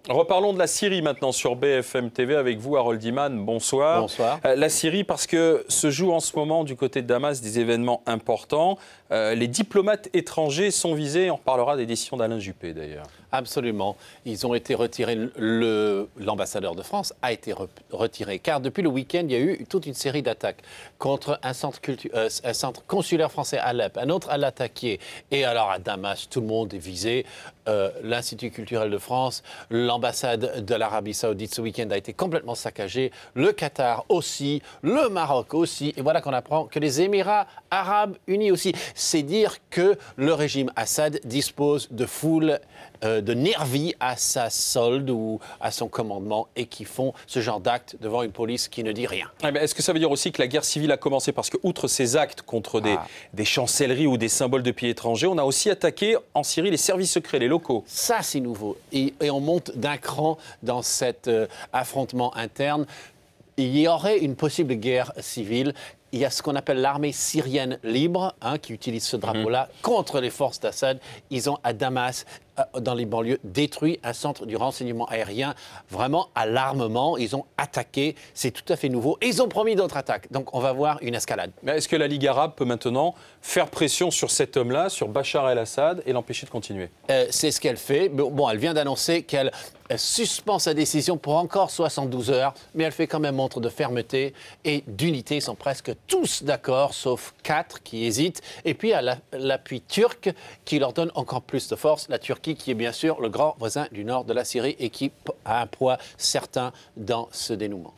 Reparlons de la Syrie maintenant sur BFM TV avec vous, Harold Iman. Bonsoir. Bonsoir. La Syrie, parce que se jouent en ce moment du côté de Damas des événements importants. Les diplomates étrangers sont visés. On reparlera des décisions d'Alain Juppé d'ailleurs. Absolument. Ils ont été retirés. L'ambassadeur de France a été retiré. Car depuis le week-end, il y a eu toute une série d'attaques contre un centre consulaire français à Alep. Un autre à l'attaquer. Et alors à Damas, tout le monde est visé. L'Institut culturel de France, l'ambassade de l'Arabie Saoudite ce week-end a été complètement saccagée. Le Qatar aussi. Le Maroc aussi. Et voilà qu'on apprend que les Émirats arabes unis aussi. C'est dire que le régime Assad dispose de foules de nervis à sa solde ou à son commandement et qui font ce genre d'actes devant une police qui ne dit rien. Est-ce que ça veut dire aussi que la guerre civile a commencé? Parce que, outre ces actes contre des chancelleries ou des symboles de pays étrangers, on a aussi attaqué en Syrie les services secrets, les locaux. Ça, c'est nouveau. Et on monte d'un cran dans cet affrontement interne. Il y aurait une possible guerre civile. Il y a ce qu'on appelle l'armée syrienne libre, qui utilise ce drapeau-là, contre les forces d'Assad. Ils ont à Damas, dans les banlieues, détruit un centre du renseignement aérien, vraiment à l'armement. Ils ont attaqué, c'est tout à fait nouveau. Et ils ont promis d'autres attaques. Donc on va voir une escalade. Mais est-ce que la Ligue arabe peut maintenant faire pression sur cet homme-là, sur Bachar el-Assad, et l'empêcher de continuer? C'est ce qu'elle fait. Bon, elle vient d'annoncer qu'elle suspend sa décision pour encore 72 heures, mais elle fait quand même montre de fermeté et d'unité. Ils sont presque tous d'accord, sauf 4 qui hésitent. Et puis, à l'appui turc qui leur donne encore plus de force. La Turquie, qui est bien sûr le grand voisin du nord de la Syrie et qui a un poids certain dans ce dénouement.